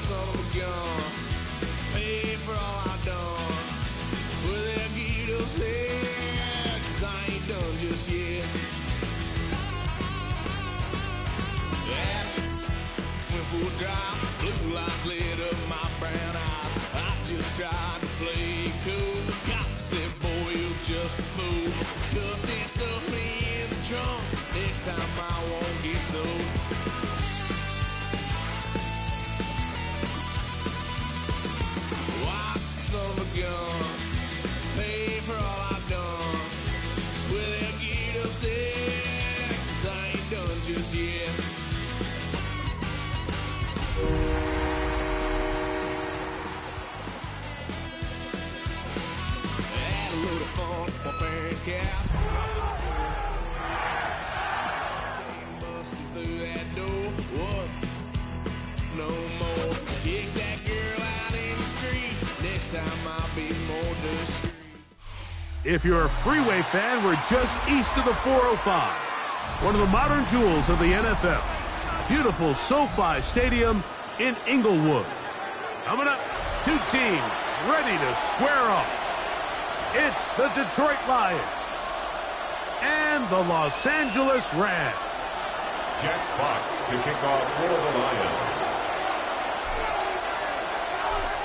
son of a gun. Pay for all I've done. Swear they'll get upset, 'cause I ain't done just yet. Yeah, went full drive, blue lights lit up my brown eyes. I just tried to play cool. Cop said, boy, you're just a fool. Cuffed and stuffed me in the trunk. Next time I won't get so. Son of a gun, pay for all I've done. Swear they'll get upset, 'cause I ain't done just yet. Had a load of fun with my parents' cap. Came busting through that door. What? No more. Kick that girl out in the street. Next time I'll be more discreet. If you're a Freeway fan, we're just east of the 405. One of the modern jewels of the NFL. Beautiful SoFi Stadium in Inglewood. Coming up, two teams ready to square off. It's the Detroit Lions and the Los Angeles Rams. Jack Fox to kick off for the Lions.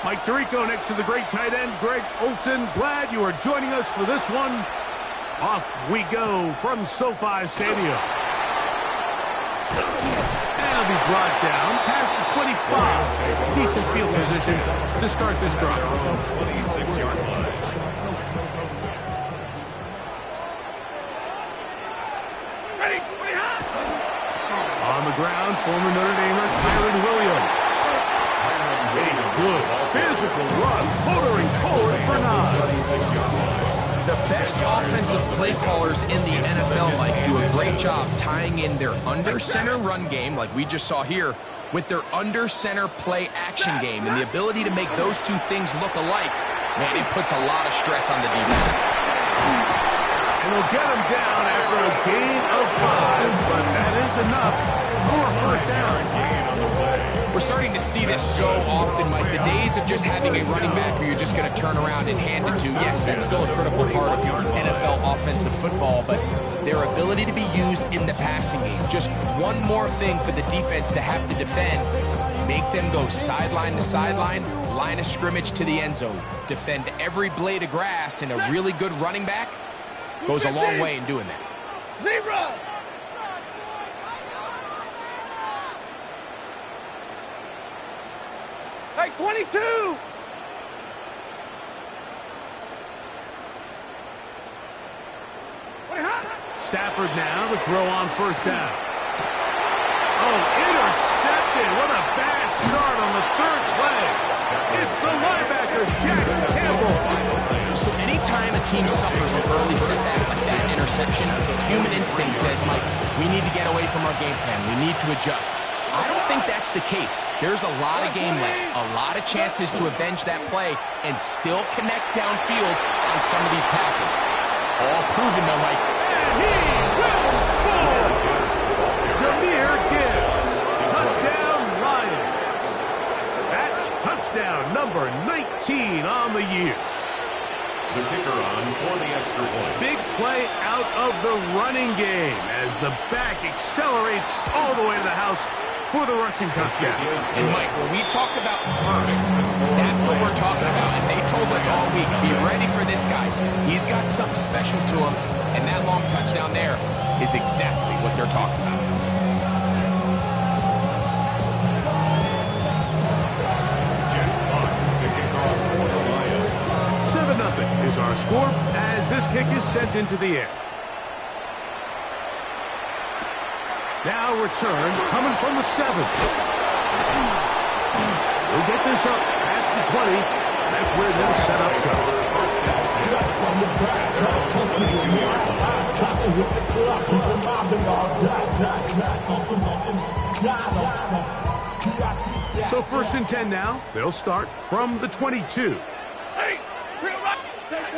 Mike Tirico next to the great tight end, Greg Olsen. Glad you are joining us for this one. Off we go from SoFi Stadium. And it'll be brought down past the 25. Decent field position to start this drive. 26-yard line. On the ground, former Notre Damer Kyren Williams. Good physical run, motoring forward for 9. The best offensive play callers in the NFL, Mike, do a great job tying in their under-center run game, like we just saw here, with their under-center play action game. And the ability to make those two things look alike, man, it puts a lot of stress on the defense. And they'll get him down after a gain of 5, but that is enough for a first down. We're starting to see this so often, Mike. The days of just having a running back where you're just going to turn around and hand it to, yes, that's still a critical part of your NFL offensive football, but their ability to be used in the passing game. Just one more thing for the defense to have to defend. Make them go sideline to sideline, line of scrimmage to the end zone. Defend every blade of grass, and a really good running back goes a long way in doing that. Zero! Hey, 22! Stafford now to throw on first down. Oh, intercepted. What a bad start on the third play. It's the linebacker, Jackson Campbell. So anytime a team suffers an early setback like that interception, human instinct says, Mike, we need to get away from our game plan. We need to adjust. I don't think that's the case. There's a lot of game left, a lot of chances to avenge that play and still connect downfield on some of these passes. All proven though, Mike. And he will score! Jahmyr Gibbs, touchdown Lions. That's touchdown number 19 on the year. The kicker on for the extra point. Big play out of the running game as the back accelerates all the way to the house for the rushing touchdown. And Mike, when we talk about burst, that's what we're talking about. And they told us all week, be ready for this guy. He's got something special to him. And that long touchdown there is exactly what they're talking about. Jack Fox to kick off for the Lions. 7-0 is our score as this kick is sent into the air. Now returns coming from the 7. We'll get this up past the 20. That's where they'll set up shop. So 1st and 10 now. They'll start from the 22.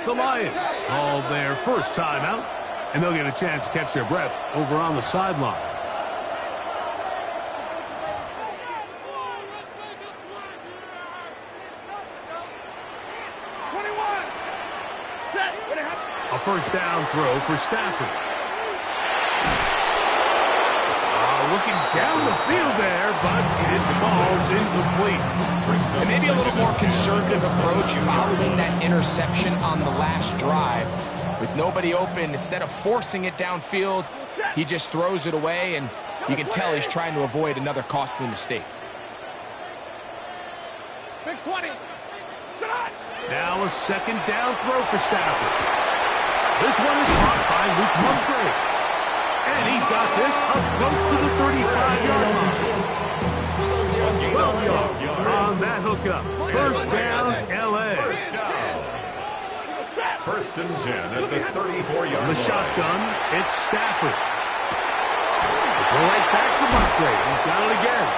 The Lions called their first timeout, and they'll get a chance to catch their breath over on the sideline. A first down throw for Stafford. Looking down the field there, but it falls incomplete. And maybe a little more conservative approach following that interception on the last drive. With nobody open, instead of forcing it downfield, he just throws it away, and you can tell he's trying to avoid another costly mistake. Big 20. Now a second down throw for Stafford. This one is caught by Luke Musgrave. And he's got this up close to the 35-yard line. 12 yards on that hookup. First down, L.A. First and 10 at the 34-yard line. The shotgun, it's Stafford. Go right back to Musgrave. He's got it again.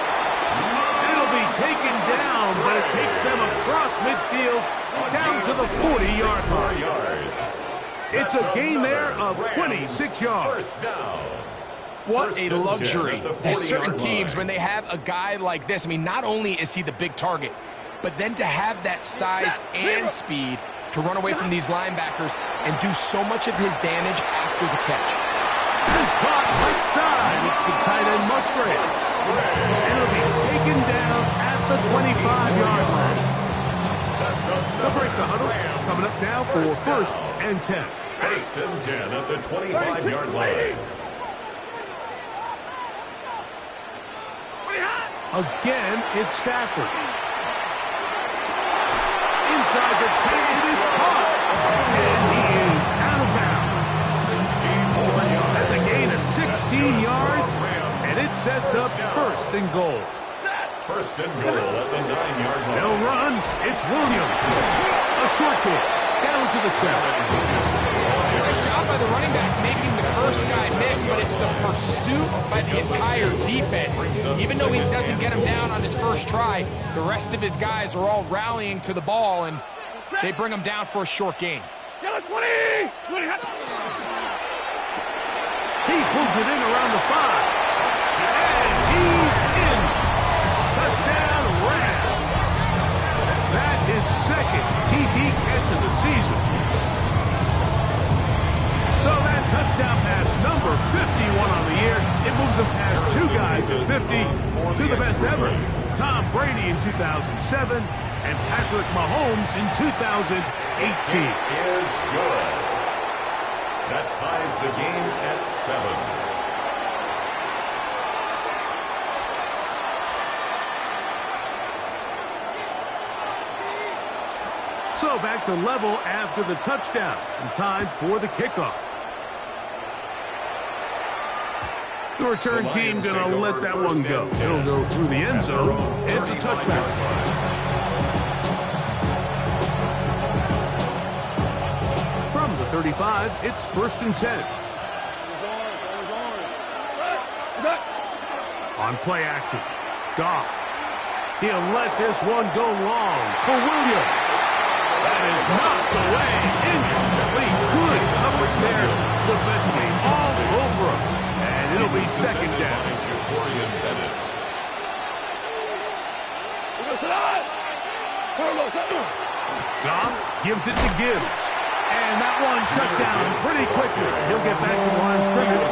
And it'll be taken down, but it takes them across midfield down to the 40-yard line. It's a gain there of 26 yards. What a luxury. There's certain teams, when they have a guy like this, I mean, not only is he the big target, but then to have that size and speed to run away from these linebackers and do so much of his damage after the catch. He's caught right side. It's the tight end Musgrave. And it'll be taken down at the 25-yard line. They'll break the huddle. Coming up now for first and 10. First and 10 at the 25-yard line. Again, it's Stafford. Inside the 10, it is caught. And he is out of bounds. 16 more yards. That's a gain of 16 yards, and it sets up first and goal. First and goal at the 9-yard line. They'll run. It's Williams. A short kick. Down to the 7. Nice job by the running back making the first guy miss, but it's the pursuit by the entire defense. Even though he doesn't get him down on his first try, the rest of his guys are all rallying to the ball, and they bring him down for a short gain. He pulls it in around the 5. And he's in. Touchdown, Rams. That is second TD catch of the season. So that touchdown pass, number 51 on the year, it moves him past two guys at 50 to the best ever. Tom Brady in 2007 and Patrick Mahomes in 2018. Is good. That ties the game at 7. So back to level after the touchdown, and time for the kickoff. The return team going to let that one go. It'll go through the end zone. It's a touchback. From the 35, it's first and 10. On play action, Goff. He'll let this one go long for Williams. That is knocked away. Incomplete. Good coverage there defensively all over him. And it'll be second down. Goff gives it to Gibbs. And that one shut down pretty quickly. He'll get back to the line of scrimmage.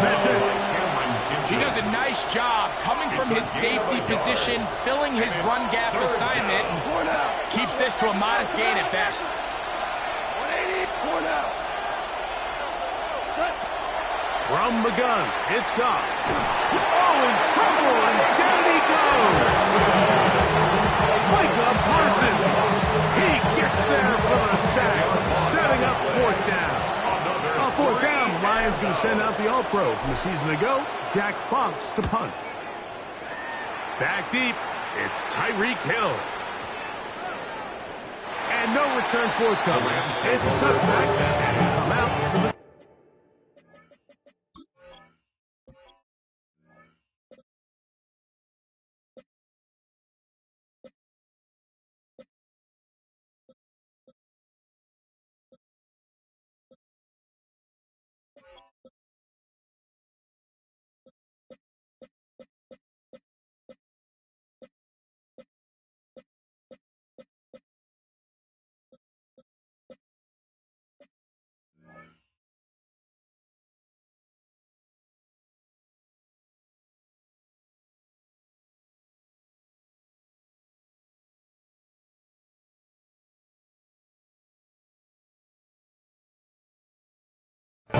That's it. He does a nice job coming from his safety position, filling his run gap assignment, and keeps this to a modest gain at best. From the gun, it's Goff. Oh, in trouble, and down he goes. Micah Parsons. He gets there for the sack, setting up fourth down. On fourth down, Lions going to send out the All-Pro from a season ago, Jack Fox, to punt. Back deep, it's Tyreek Hill. And no return forthcoming. It's a touchback, and he'll come out to the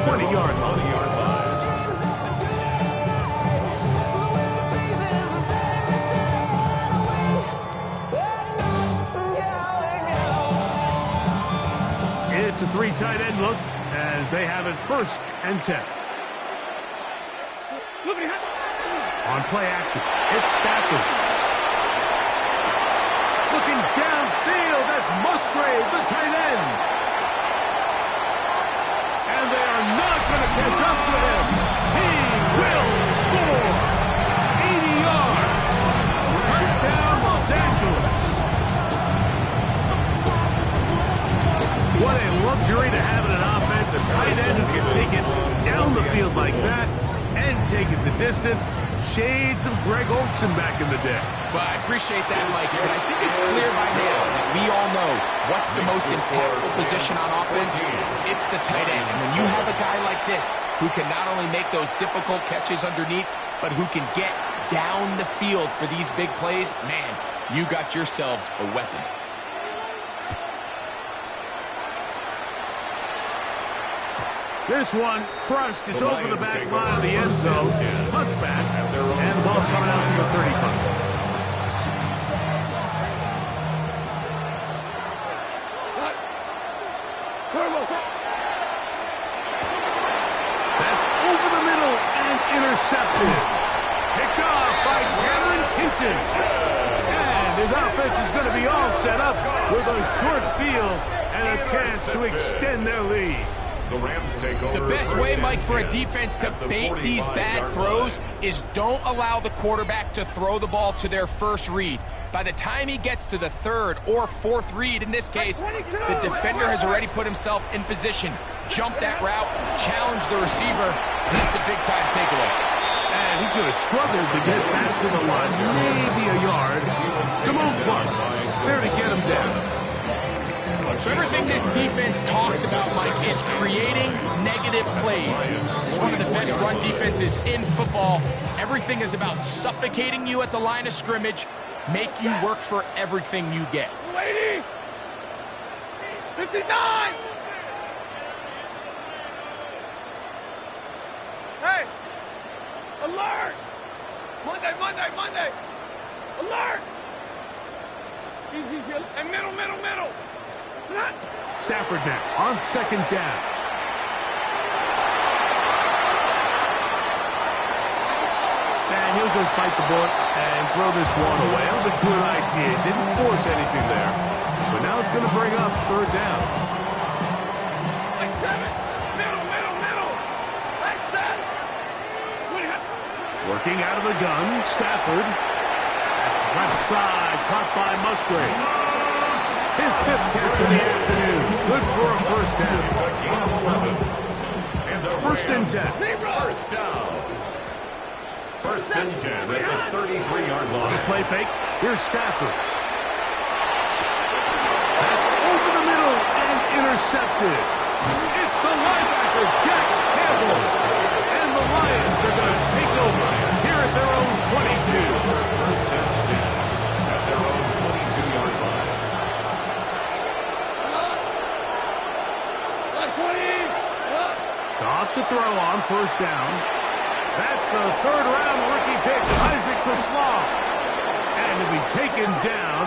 20 yards on the yard line. It's a 3 tight end look as they have it 1st and 10. On play action, it's Stafford. Looking downfield, that's Musgrave, the tight end. And they are not going to catch up to him. He will score. 80 yards. Touchdown, Los Angeles. What a luxury to have in an offense, a tight end who can take it down the field like that and take it the distance. Shades of Greg Olsen back in the day. Well, I appreciate that, Mike, but I think it's clear by now that we all know what's the most impactful position on offense. It's the tight end. And when you have a guy like this who can not only make those difficult catches underneath, but who can get down the field for these big plays, man, you got yourselves a weapon. This one crushed. It's over the back line of the end zone. Touchback. And the ball's coming out to the 35. That's over the middle and intercepted. Picked off by Cameron Kinchens. And his offense is going to be all set up with a short field and a chance to extend their lead. The Rams take over. The best way, Mike, for a defense to bait these bad throws is don't allow the quarterback to throw the ball to their first read. By the time he gets to the 3rd or 4th read, in this case, the defender has already put himself in position. Jump that route, challenge the receiver. That's a big-time takeaway. And he's going to struggle to get back to the line. Maybe a yard. Damone Clark there to get him down. So everything this defense talks about, Mike, is creating negative plays. It's one of the best run defenses in football. Everything is about suffocating you at the line of scrimmage, make you work for everything you get. 59! Hey! Alert! Monday! Alert! Easy, and middle! Stafford now on 2nd down. And he'll just bite the bullet and throw this one away. That was a good idea. Didn't force anything there. But now it's going to bring up 3rd down. Middle! Like that! Working out of the gun, Stafford. That's left side, caught by Musgrave. His 5th catch of the afternoon. Good for a 1st down. 1st and 10. First down. 1st and 10 at the 33-yard line. Play fake. Here's Stafford. That's over the middle and intercepted. It's the linebacker, Jack Campbell. And the Lions are going to take over here at their own 22. 1st and 10 at their own 22-yard line. Off to throw on 1st down. That's the 3rd-round rookie pick, Isaac TeSlaa. And he'll be taken down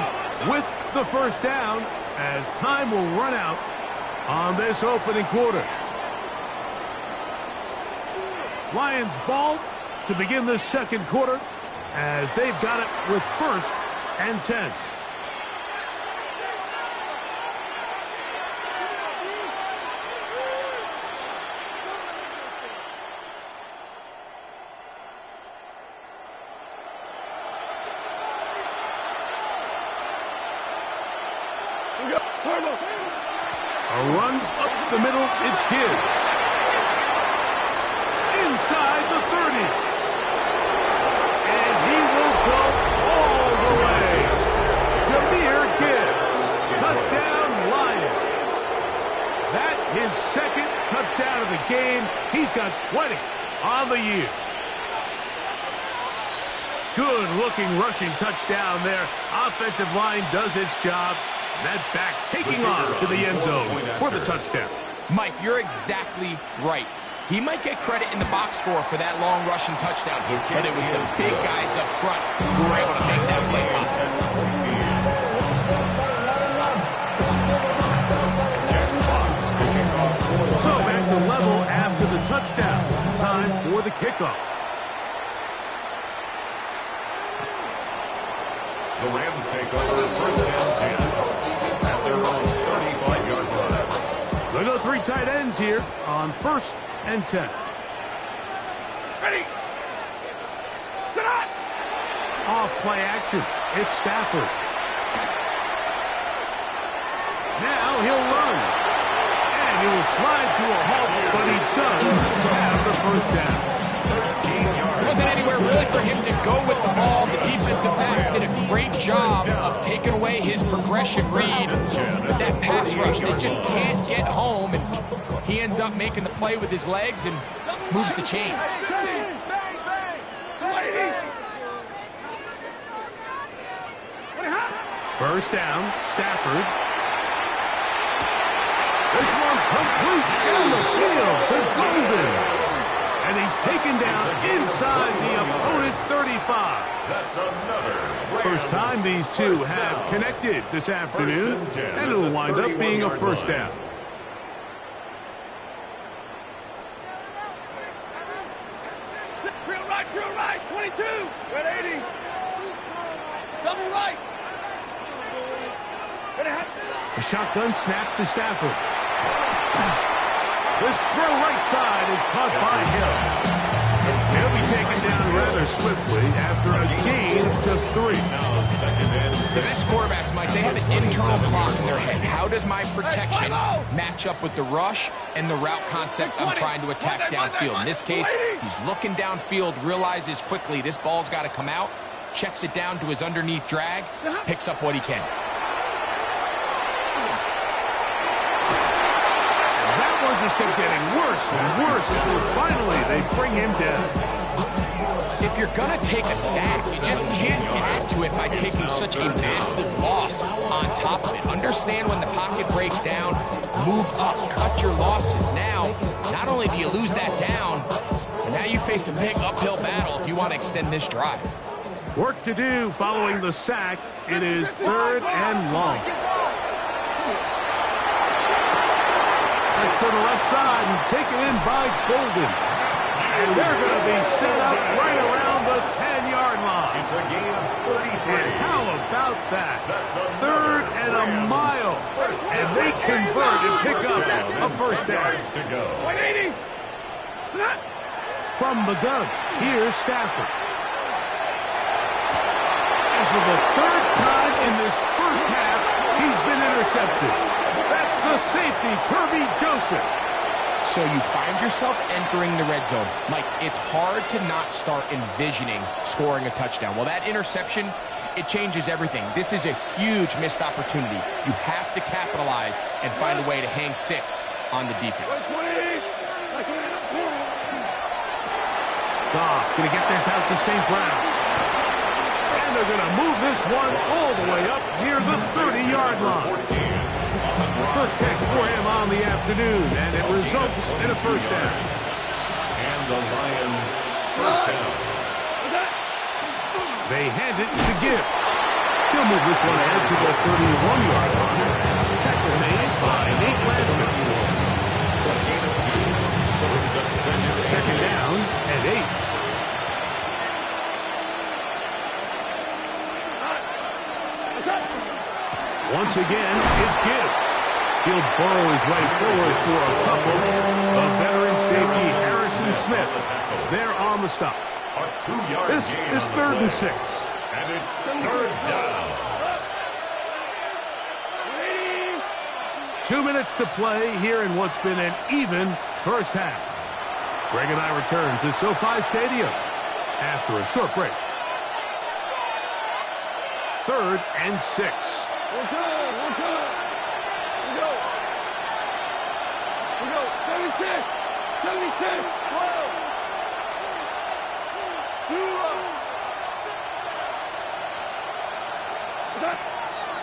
with the 1st down as time will run out on this opening quarter. Lions ball to begin the 2nd quarter as they've got it with 1st and 10. A run up the middle, it's Gibbs. Inside the 30. And he will go all the way. Jahmyr Gibbs. Touchdown, Lions. That his 2nd touchdown of the game. He's got 20 on the year. Good-looking rushing touchdown there. Offensive line does its job. That back taking off to the end zone for the touchdown. Mike, you're exactly right. He might get credit in the box score for that long rushing touchdown, but it was the big guys up front who were able to make that play possible. So back to level after the touchdown. Time for the kickoff. The Rams take over first and 10 at their own 35-yard line. They go three tight ends here on first and 10. Ready. Sit up. Off play action. It's Stafford. Now he'll run. And he will slide to a halt, but he does have the first down. There wasn't anywhere really for him to go with the ball. The defensive backs did a great job of taking away his progression read. That pass rush, they just can't get home. And he ends up making the play with his legs and moves the chains. First down, Stafford. This one complete down the field to Golden. And he's taken down inside the opponent's 35. That's another First time these two have connected this afternoon, and it'll wind up being a first down. Drill right, 22. Red 80. Double right. A shotgun snap to Stafford. This throw right side is caught by Hill. He'll be taken down rather swiftly after a gain of just 3. now second and 6. The best quarterbacks, Mike, they have an internal clock in their head. How does my protection match up with the rush and the route concept I'm trying to attack downfield? In this case, he's looking downfield, realizes quickly this ball's got to come out, checks it down to his underneath drag, picks up what he can. Just kept getting worse and worse until finally they bring him down. If you're going to take a sack, you just can't add to it by taking such a massive loss on top of it. Understand when the pocket breaks down, move up, cut your losses. Now, not only do you lose that down, but now you face a big uphill battle if you want to extend this drive. Work to do following the sack. It is third and long. To the left side and taken in by Golden. And they're going to be set up right around the 10-yard line. It's a gain of 33. And how about that? Third and a mile. And they convert and pick up a first down. To go. 180. From the gun, here's Stafford. And for the third time in this first half, he's been intercepted. That's the safety, Kirby Joseph. So you find yourself entering the red zone. Mike, it's hard to not start envisioning scoring a touchdown. Well, that interception, it changes everything. This is a huge missed opportunity. You have to capitalize and find a way to hang 6 on the defense. Goff going to get this out to St. Brown. And they're going to move this one all the way up near the 30-yard line. First catch for him on the afternoon, and it results in a first down. And the Lions first down. They hand it to Gibbs. He'll move this one ahead to the 31-yard line. Tackle made by Nate Landman. Second down and 8. Once again, it's Gibbs. He'll burrow his way forward for a couple. The veteran safety, Harrison Smith, there on the stop. A 2-yard This gain is on the third and play. 6. And it's third down. 2 minutes to play here in what's been an even first half. Greg and I return to SoFi Stadium after a short break. Third and 6. We're good. We go. 76. 12.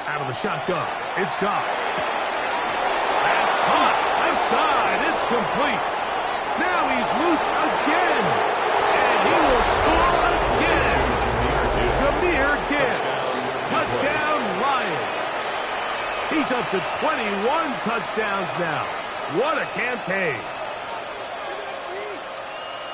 Out of the shotgun, it's Goff. That's caught. Left side, it's complete. Now he's loose again. And he will score again. Jahmyr Gibbs. Touchdown, Lions. He's up to 21 touchdowns now. What a campaign.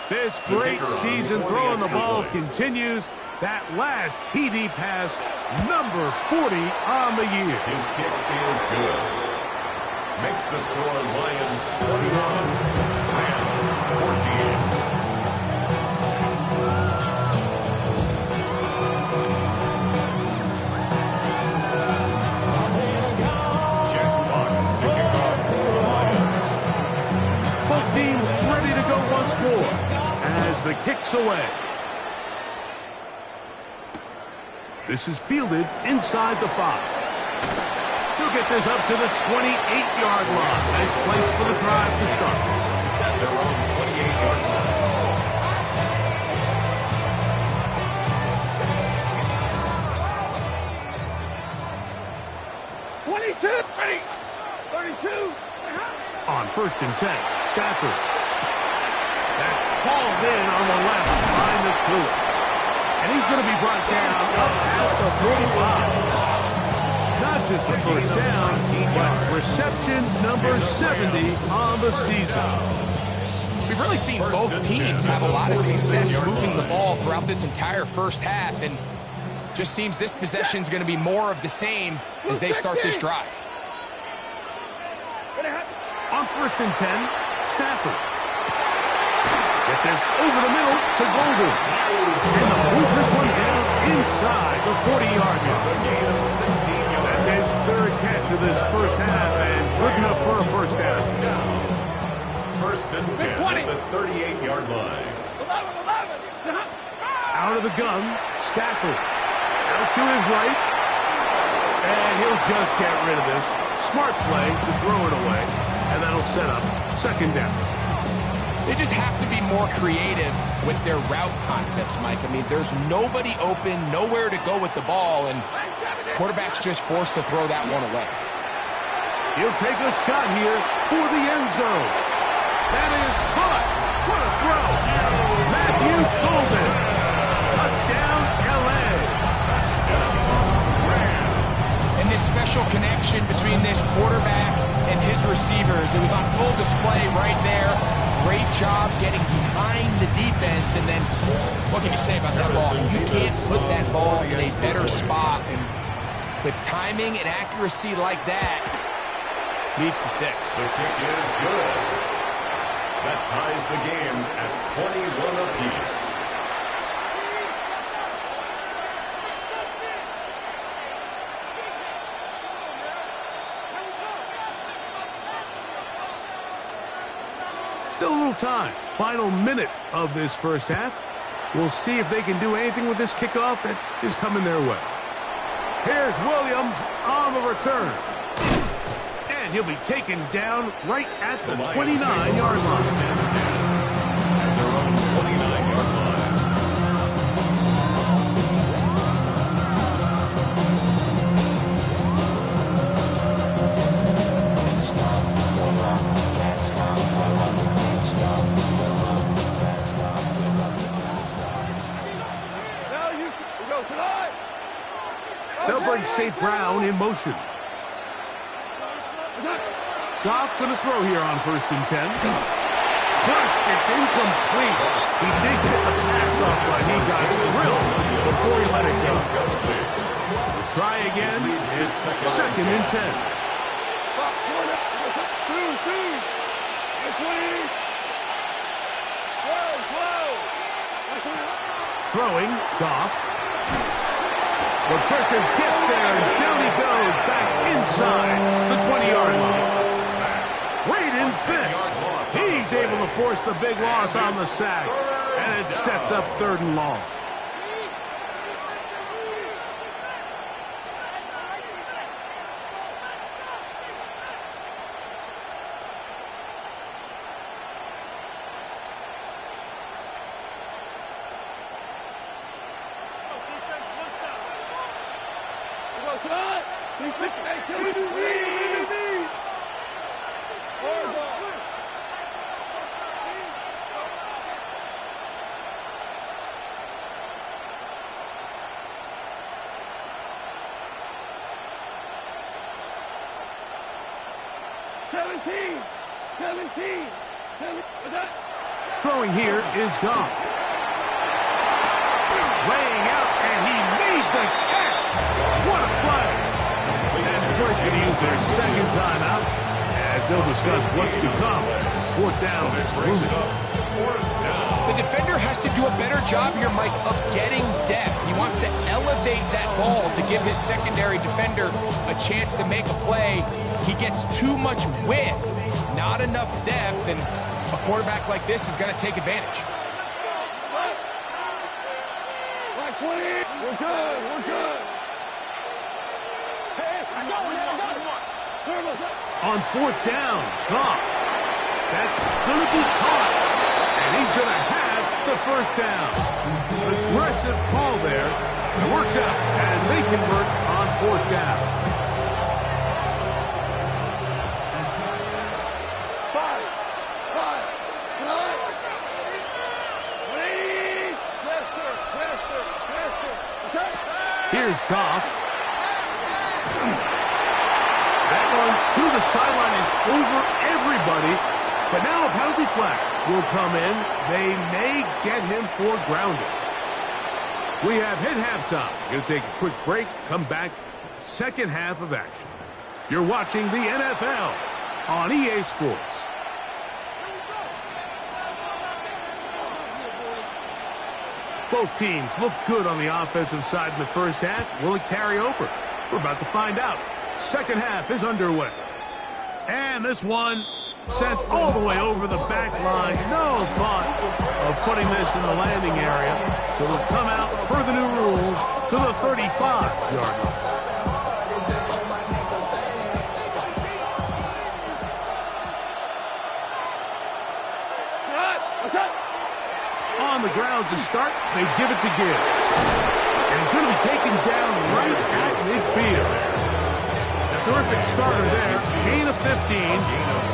This great season throwing the ball continues. That last TD pass, number 40 on the year. His kick is good. Makes the score Lions 21, Rams 14. Jack Fox kicking off for the Lions. Both teams ready to go once more as the kick's away. This is fielded inside the 5. He'll get this up to the 28-yard line. Nice place for the drive to start. At their own 28-yard line. 22, 32. On 1st and 10, Stafford. That's hauled in on the left behind the clear. And he's going to be brought down up past the 45. Not just a first down, but reception number 70 on the season. We've really seen both teams have a lot of success moving the ball throughout this entire first half, and just seems this possession is going to be more of the same as they start this drive. On 1st and 10, Stafford. Get this over the middle to Golden. And they'll move this one down inside the 40-yard line. That's his 3rd catch of this first half, and good enough for a first down. 1st and 10 at the 38-yard line. 11. Out of the gun, Stafford. Out to his right. And he'll just get rid of this. Smart play to throw it away. And that'll set up 2nd down. They just have to be more creative with their route concepts, Mike. I mean, there's nobody open, nowhere to go with the ball, and quarterback's just forced to throw that one away. He'll take a shot here for the end zone. That is caught. What a throw. Matthew Golden. Touchdown, L.A. And this special connection between this quarterback and his receivers, it was on full display right there. Great job getting behind the defense, and then what can you say about that ball? You can't put that ball in a better spot, and with timing and accuracy like that, leads to 6. The kick is good. That ties the game at 21 apiece. Still a little time. Final minute of this first half. We'll see if they can do anything with this kickoff that is coming their way. Here's Williams on the return. And he'll be taken down right at the 29-yard line. At their own 29-yard line. They'll bring St. Brown in motion. Goff going to throw here on 1st and 10. First, it's incomplete. He did get the pass off, but he got drilled before he let it go. The try again is 2nd and 10. Throwing, Goff. The pressure gets there, and down he goes back inside the 20-yard line. Braden Fisk. He's able to force the big loss on the sack, and it sets up 3rd and long. 17. What's that? Throwing here is Goff. Laying out, and he made the catch. What a play. And Detroit's going to use their second timeout as they'll discuss what's to come. It's fourth down. The defender has to do a better job here, Mike, of getting depth. He wants to elevate that ball to give his secondary defender a chance to make a play. He gets too much width, not enough depth, and a quarterback like this is going to take advantage. Like 20. We're good. Hey, I got one. On fourth down, Goff. That's going to be caught. And he's going to have the first down. Aggressive call there. It works out as they convert on fourth down. 5, 180. Faster. Okay. Here's Goff. That one to the sideline is over everybody. But now a penalty flag will come in. They may get him for grounding. We have hit halftime. Going to take a quick break. Come back with the second half of action. You're watching the NFL on EA Sports. Both teams look good on the offensive side in the first half. Will it carry over? We're about to find out. Second half is underway. And this one sent all the way over the back line. No thought of putting this in the landing area. So it'll come out per the new rules to the 35-yard line. On the ground to start, they give it to Gibbs. And he's going to be taken down right at midfield. A terrific starter there. Gain of 15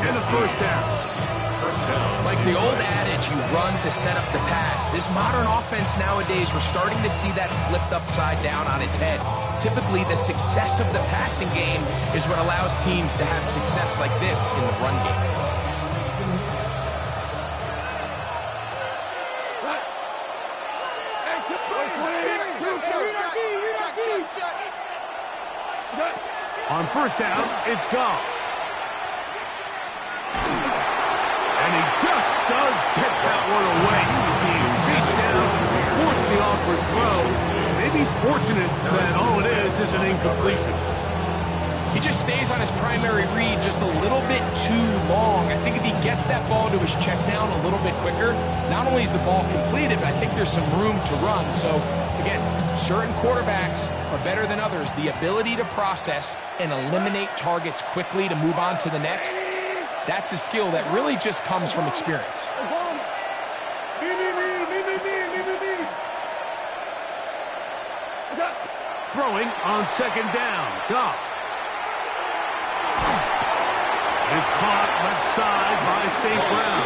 and a first down. Like the old adage, you run to set up the pass. This modern offense nowadays, we're starting to see that flipped upside down on its head. Typically, the success of the passing game is what allows teams to have success like this in the run game. On first down, it's Goff. And he just does get that one away. He's being chased down, forced the awkward throw. Maybe he's fortunate that all it is an incompletion. He just stays on his primary read just a little bit too long. I think if he gets that ball to his check down a little bit quicker, not only is the ball completed, but I think there's some room to run. So, again, certain quarterbacks are better than others. The ability to process and eliminate targets quickly to move on to the next, that's a skill that really just comes from experience. Throwing on second down, Goff. Is caught left side by St. Brown.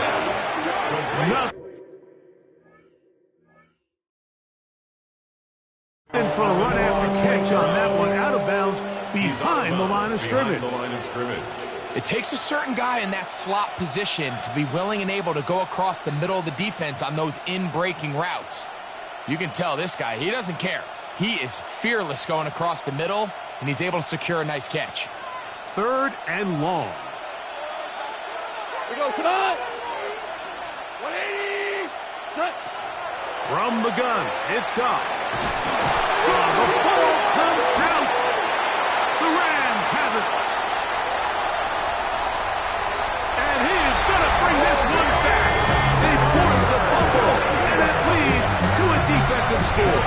And for a run after catch on that one, out of bounds behind the line of scrimmage. It takes a certain guy in that slot position to be willing and able to go across the middle of the defense on those in-breaking routes. You can tell this guy, he doesn't care. He is fearless going across the middle, and he's able to secure a nice catch. Third and long. We go tonight. 180. Cut. From the gun, it's Goff. The ball comes out. The Rams have it. And he is going to bring this one back. They force the fumble, and it leads to a defensive score.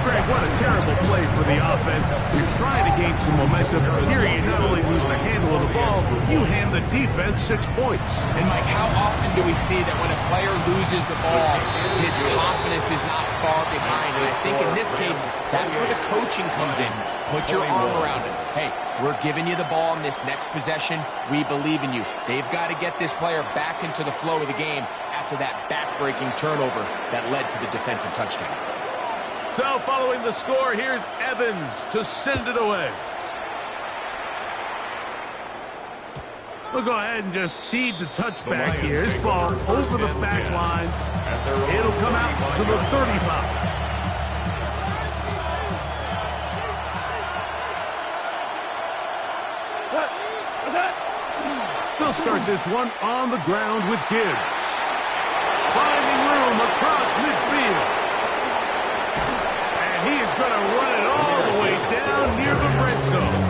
Greg, what a terrible play for the offense. You're trying to gain some momentum. Here you not only lose the handle of the ball, you hand the defense 6 points. And, Mike, how often do we see that when a player loses the ball, his confidence is not far behind? And I think in this case, that's where the coaching comes in. Put your arm around him. Hey, we're giving you the ball in this next possession. We believe in you. They've got to get this player back into the flow of the game after that back-breaking turnover that led to the defensive touchdown. So following the score, here's Evans to send it away. We'll go ahead and just cede the touchback here. This ball over the back line. It'll come out to the 35. They'll start this one on the ground with Gibbs. Finding room across midfield. And he is going to run it all the way down near the red zone.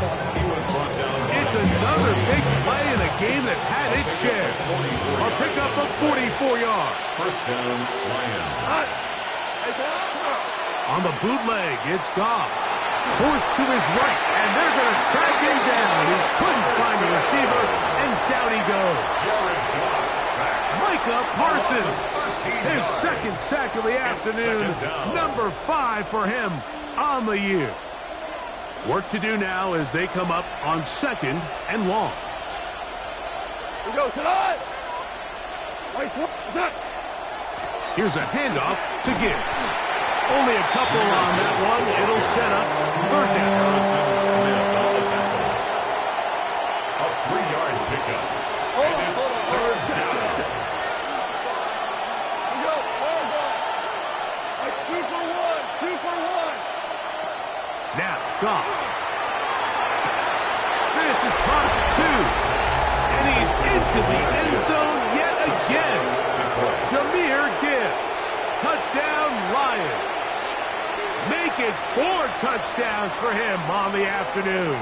It's another big play in a game that's had its share. A pickup of 44 yards. First down, Lions. On the bootleg, it's Goff. Forced to his right, and they're going to track him down. He couldn't find a receiver, and down he goes. Micah Parsons, his second sack of the afternoon, number 5 for him on the year. Work to do now as they come up on 2nd and long. We go tonight. Here's a handoff to Gibbs. Only a couple on that one. It'll set up 3rd down. A 3-yard pickup. And it's 3rd down. We go. 2 for 1. 2 for 1. Now, Goff. This is caught 2. And he's into the end zone yet again. Jahmyr Gibbs. Touchdown, Lions. Make it 4 touchdowns for him on the afternoon.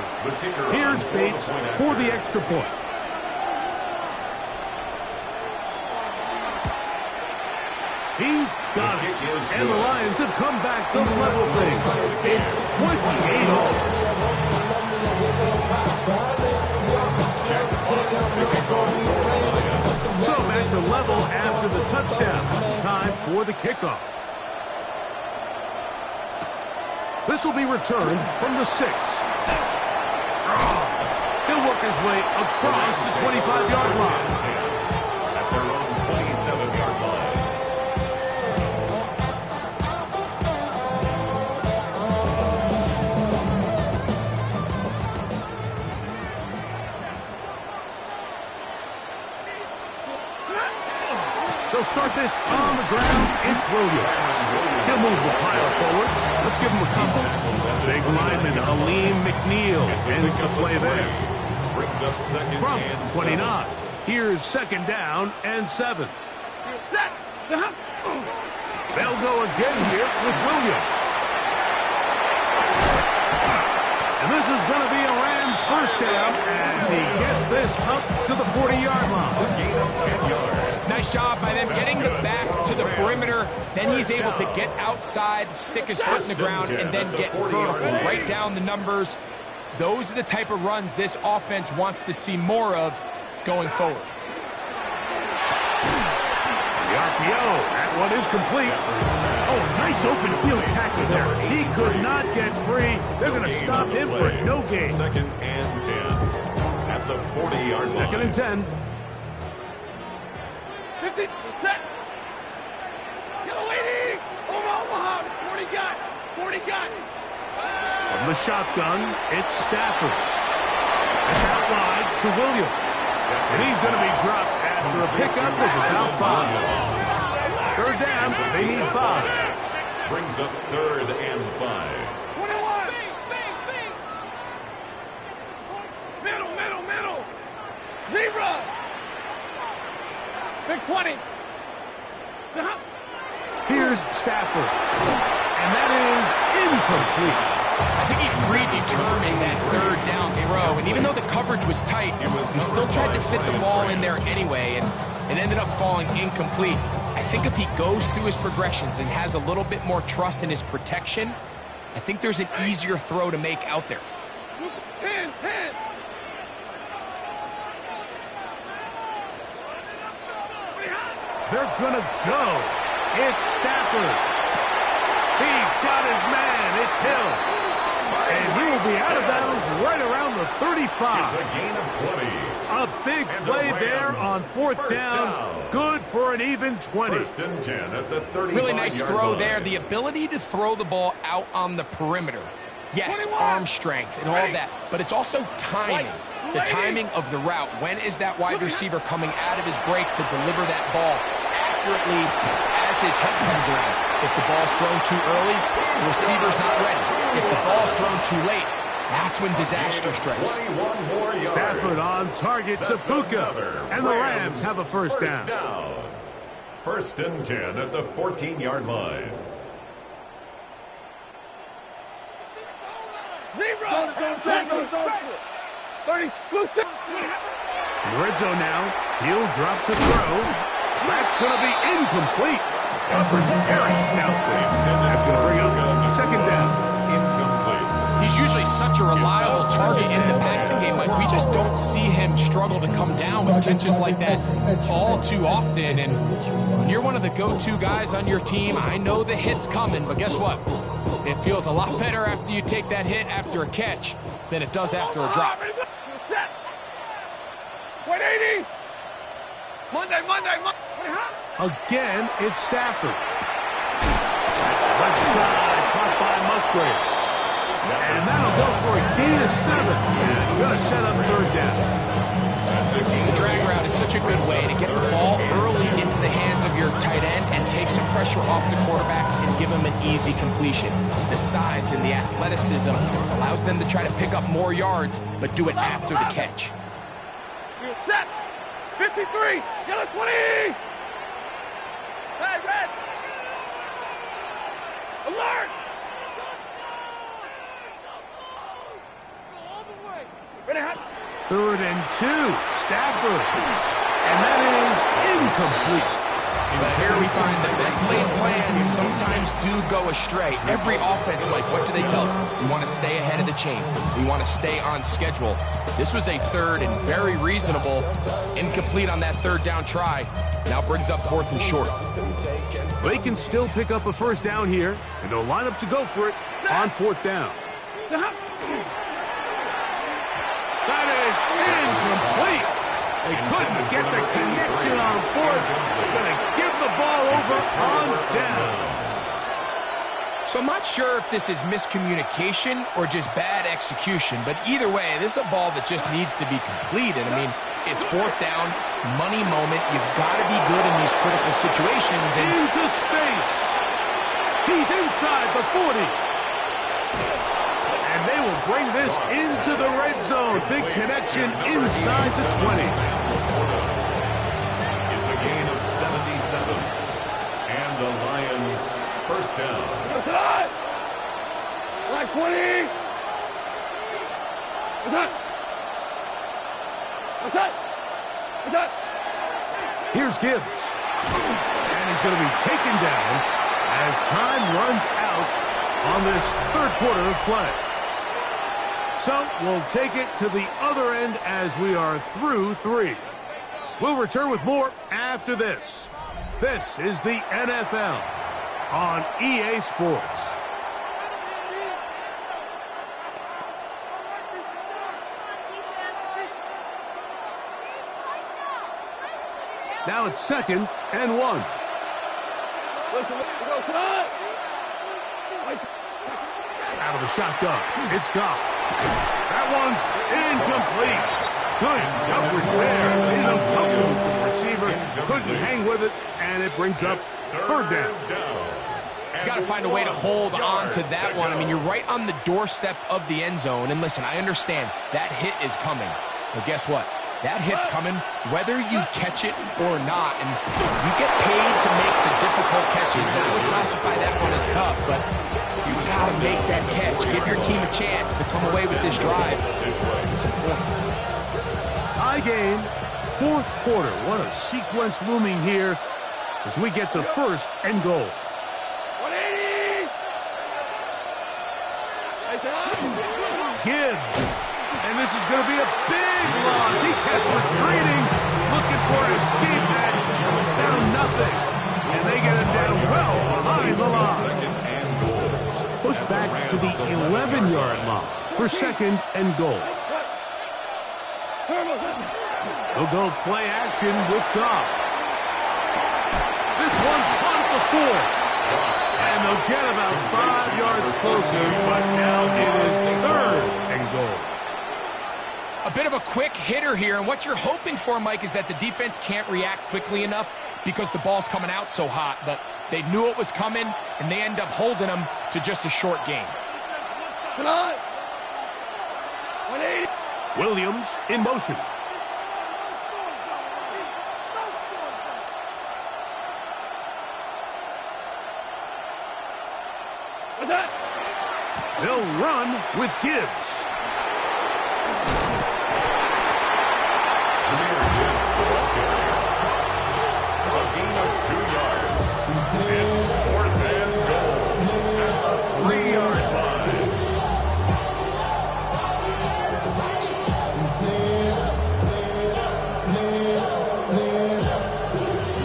Here's Bates for the extra point. He's got it. And the Lions have come back to level things. It's 28 all. So back to level after the touchdown. Time for the kickoff. This will be returned from the 6. He'll work his way across the 25-yard line. At their own 27-yard line. They'll start this on the ground. It's Williams. He'll move the pile forward. Let's give him a couple. Big lineman Aleem McNeil ends the play there. Brings up 2nd From and 29. Here's 2nd down and 7. Set. They'll go again here with Williams. And this is going to be a Rams first down as he gets this up to the 40-yard line. Gain of 10 yards. Nice job by them getting the back to the perimeter. Then he's able to get outside, stick his foot in the ground, and then get vertical. Right down the numbers. Those are the type of runs this offense wants to see more of going forward. The RPO, that one is complete. Oh, nice open field tackle there. He could not get free. They're going to stop him for no gain. 2nd and 10 at the 40-yard line. 2nd and 10. 50. Set. Get away, Diggs. Omaha. 40 got. 40 got. From the shotgun, it's Stafford. It's out wide to Williams. And he's going to be dropped after a pickup of about 5. 3rd down, they need 5. Brings up 3rd and 5. 21. Middle. Zebra. Big 20. Here's Stafford. And that is incomplete. I think he predetermined that 3rd down throw, and even though the coverage was tight, he still tried to fit the ball in there anyway, and it ended up falling incomplete. I think if he goes through his progressions and has a little bit more trust in his protection, I think there's an easier throw to make out there. 10. They're going to go. It's Stafford. He's got his man. It's Hill. And he will be out of bounds right around the 35. It's a gain of 20. A big play there on 4th down. Good for an even 20. 1st and 10 at the 35-yard Really nice throw line. there. The ability to throw the ball out on the perimeter. Yes, arm strength and all that, but it's also timing. The timing of the route. When is that wide receiver coming out of his break to deliver that ball accurately as his head comes around? If the ball's thrown too early, the receiver's not ready. If the ball's thrown too late, that's when disaster strikes. Stafford on target to Puka, and the Rams have a first down. First and 10 at the 14-yard line. Zero. 30. Red zone now. He'll drop to throw. That's going to be incomplete. Stafford's very stoutly. That's going to bring up second down. Incomplete. He's usually such a reliable target in the passing game. Like, we just don't see him struggle to come down with catches like that all too often. And when you're one of the go-to guys on your team, I know the hit's coming, but guess what? It feels a lot better after you take that hit after a catch than it does after a drop. Set. 180. Monday. Again, it's Stafford. Left side, caught by Musgrave. And that'll go for a gain of 7. And it's going to set up third down. The drag route is such a good way to get the ball early into the hands of your tight end and take some pressure off the quarterback and give him an easy completion. The size and the athleticism allows them to try to pick up more yards, but do it after the catch. Set. 53. Yellow 20. Hey, red. Alert. Ready, hot. 3rd and 2. Stafford. And that is incomplete. But here we find that best laid plans sometimes do go astray. Every offense, Mike, what do they tell us? We want to stay ahead of the chains. We want to stay on schedule. This was a 3rd and very reasonable. Incomplete on that 3rd down try. Now brings up 4th and short. They can still pick up a first down here, and they'll line up to go for it on 4th down. That is incomplete. They couldn't get the connection on 4th. Going to give the ball over on down. So I'm not sure if this is miscommunication or just bad execution, but either way, this is a ball that just needs to be completed. I mean, it's 4th down, money moment. You've got to be good in these critical situations. And into space. He's inside the 40. And they will bring this into the red zone. Big connection inside the 20. It's a gain of 77. And the Lions first down. Like 20. What's that? Here's Gibbs. And he's going to be taken down as time runs out on this 3rd quarter of play. So we'll take it to the other end as we are through 3. We'll return with more after this. This is the NFL on EA Sports. Now it's 2nd and 1. Listen, we go time. Out of the shotgun. It's Goff. That one's incomplete. Good coverage there. In the bubble from the receiver. Couldn't hang with it, and it brings up 3rd down. He's got to find a way to hold on to that one. I mean, you're right on the doorstep of the end zone. And listen, I understand that hit is coming. But guess what? That hit's coming whether you catch it or not. And you get paid to make the difficult catches. And I would classify that one as tough, but you got to make that catch. Give your team a chance to come away with this drive with some points. Tie game, 4th quarter. What a sequence looming here as we get to 1st and goal. 180. Gibbs. And this is going to be a big loss. He kept retreating, looking for an escape match. Down nothing. And they get him down well behind the line. Push back to the 11-yard line for 2nd and goal. They'll go play action with Goff. This one caught at the 4. And they'll get about 5 yards closer, but now it is 3rd and goal. A bit of a quick hitter here, and what you're hoping for, Mike, is that the defense can't react quickly enough because the ball's coming out so hot, but they knew it was coming, and they end up holding them to just a short game. Come on. 180. Williams in motion. What's that? They'll run with Gibbs. Jameer Gibbs, the ball carrier. A gain of 2 yards. It's 4th and goal at the 3-yard line.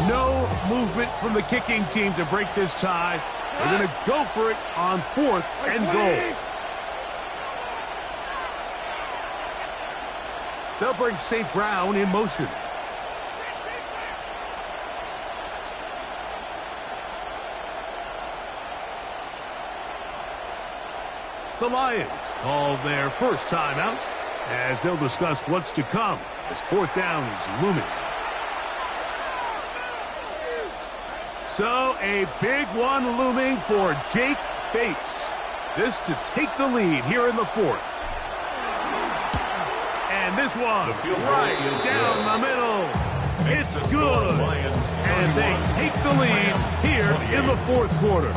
No movement from the kicking team to break this tie. They're going to go for it on 4th and goal. They'll bring St. Brown in motion. The Lions call their first timeout as they'll discuss what's to come as 4th down is looming. So a big one looming for Jake Bates. This to take the lead here in the 4th. And this one right down the middle. It's good. And they take the lead here in the 4th quarter.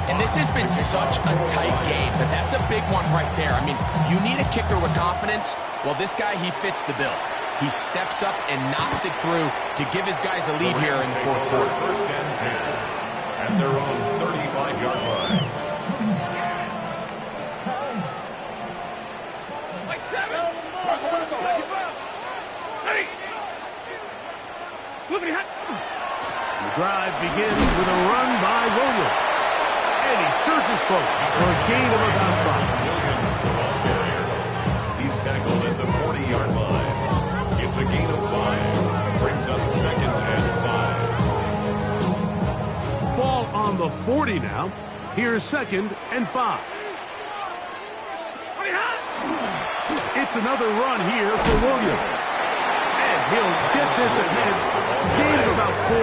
And this has been such a tight game, but that's a big one right there. I mean, you need a kicker with confidence. Well, this guy, he fits the bill. He steps up and knocks it through to give his guys a lead here in the 4th quarter. 1st and 10 at their own 35-yard line. Like 7. Ready. Moving hot. The drive begins with a run by Williams. And he surges forward for a gain of about 5. Williams, the ball carrier. He's tackled at the 40-yard line. It's a gain of 5. Brings up 2nd and 5. Ball on the 40 now. Here's 2nd and 5. It's another run here for Williams. And he'll get this ahead. Gain of about 4.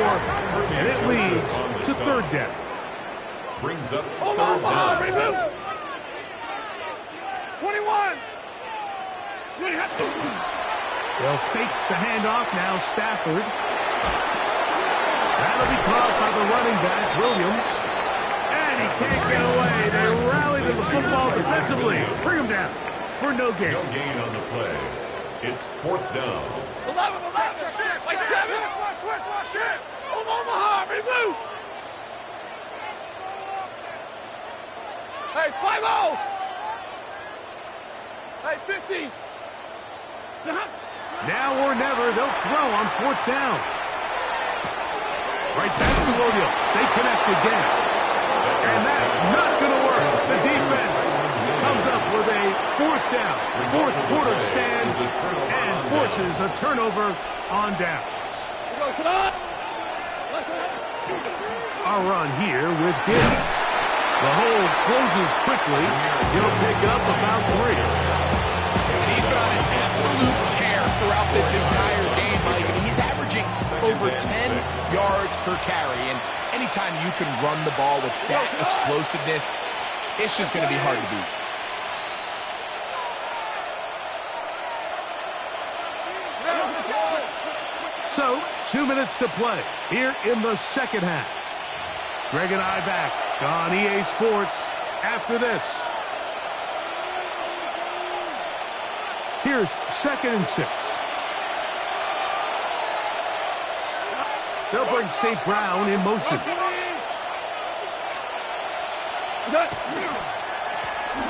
And it leads to 3rd down. Brings up 3rd Omaha, down. remove. 21. They'll fake the handoff now. Stafford. That'll be caught by the running back, Williams. And he can't get away. They rally to the football defensively. Bring him down for no gain. No gain on the play. It's 4th down. 11. Like 7. Omaha, remove. Hey, 5-0. Hey, 50. Now or never, they'll throw on 4th down. Right back to Williams. They connect again. And that's not going to work. The defense comes up with a 4th down. 4th quarter stand and forces a turnover on downs. A run here with Gibbs. The hold closes quickly. He'll pick up about 3. And he's been on an absolute tear throughout this entire game, Mike. I mean, he's averaging over 10 yards per carry. And anytime you can run the ball with that explosiveness, it's just going to be hard to beat. So, 2 minutes to play here in the 2nd half. Greg and I back on EA Sports after this. Here's 2nd and 6. They'll bring St. Brown in motion.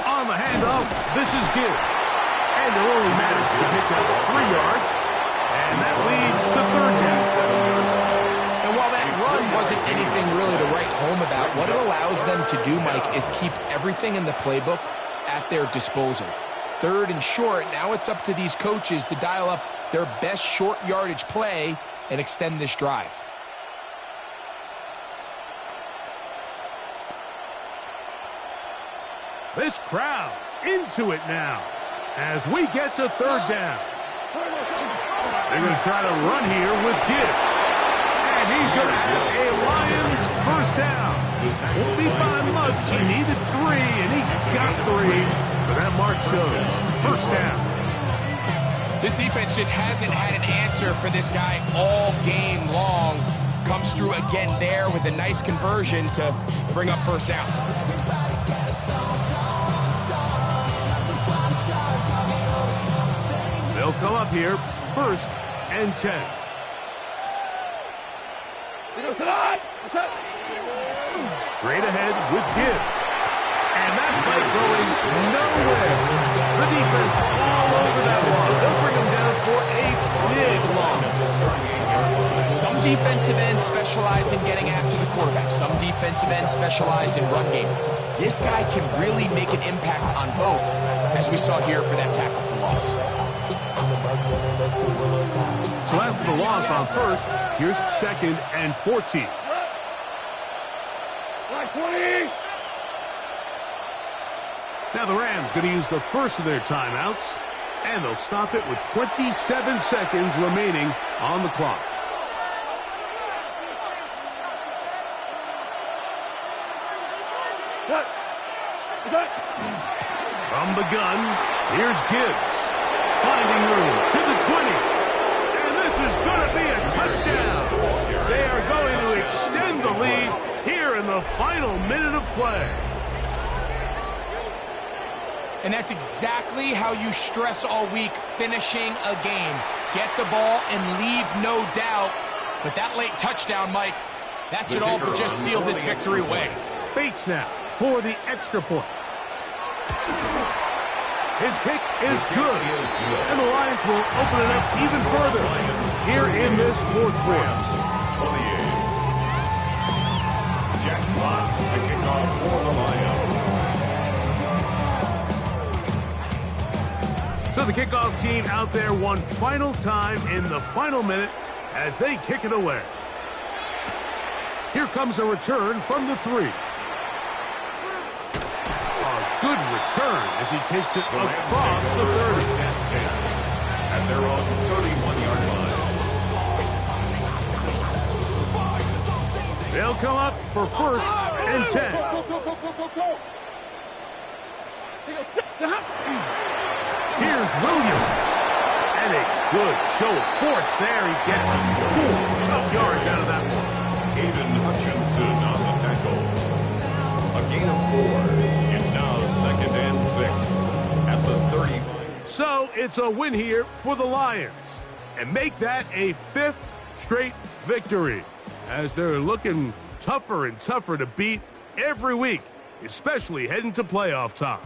On the handoff, this is Gibbs. And they'll only manage to pick up 3 yards. And that leads to 3rd down. And while that run wasn't anything really to write home about, what it allows them to do, Mike, is keep everything in the playbook at their disposal. 3rd and short, now it's up to these coaches to dial up their best short yardage play and extend this drive. This crowd into it now. as we get to third down. They're going to try to run here with Gibbs. And he's going to have a Lions first down. Won't be by much. He needed 3, and he got 3. But that mark shows first down. This defense just hasn't had an answer for this guy all game long. Comes through again there with a nice conversion to bring up first down. They'll come up here, 1st and 10. Straight ahead with Gibbs. And that play going nowhere. The defense all over that one. They'll bring him down for a big loss. Some defensive ends specialize in getting after the quarterback. Some defensive ends specialize in run game. This guy can really make an impact on both, as we saw here for that tackle for loss. So after the loss on 1st, here's 2nd and 14. Now the Rams going to use the first of their timeouts, and they'll stop it with 27 seconds remaining on the clock. From the gun, here's Gibbs. Finding room to the 20. And this is going to be a touchdown. They are going to extend the lead here in the final minute of play. And that's exactly how you stress all week, finishing a game. Get the ball and leave no doubt. But that late touchdown, Mike, that should all but just seal this victory away. Bates now for the extra point. His kick is good. And the Lions will open it up even further here in this 4th quarter. 28. Jack Potts to kick off for the Lions. So the kickoff team out there one final time in the final minute as they kick it away. Here comes a return from the 3. A good return as he takes it across the 30. And they're on 31-yard line. They'll come up for 1st and 10. Here's Williams. And a good show of force there. He gets 4 tough yards out of that one. Aiden Hutchinson on the tackle. A gain of 4. It's now 2nd and 6 at the 30. So it's a win here for the Lions. And make that a 5th straight victory, as they're looking tougher and tougher to beat every week, especially heading to playoff time.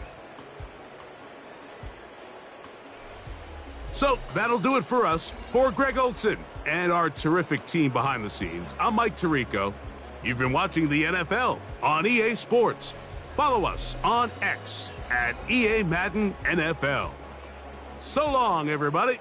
So that'll do it for us. For Greg Olsen and our terrific team behind the scenes, I'm Mike Tirico. You've been watching the NFL on EA Sports. Follow us on X at EA Madden NFL. So long, everybody.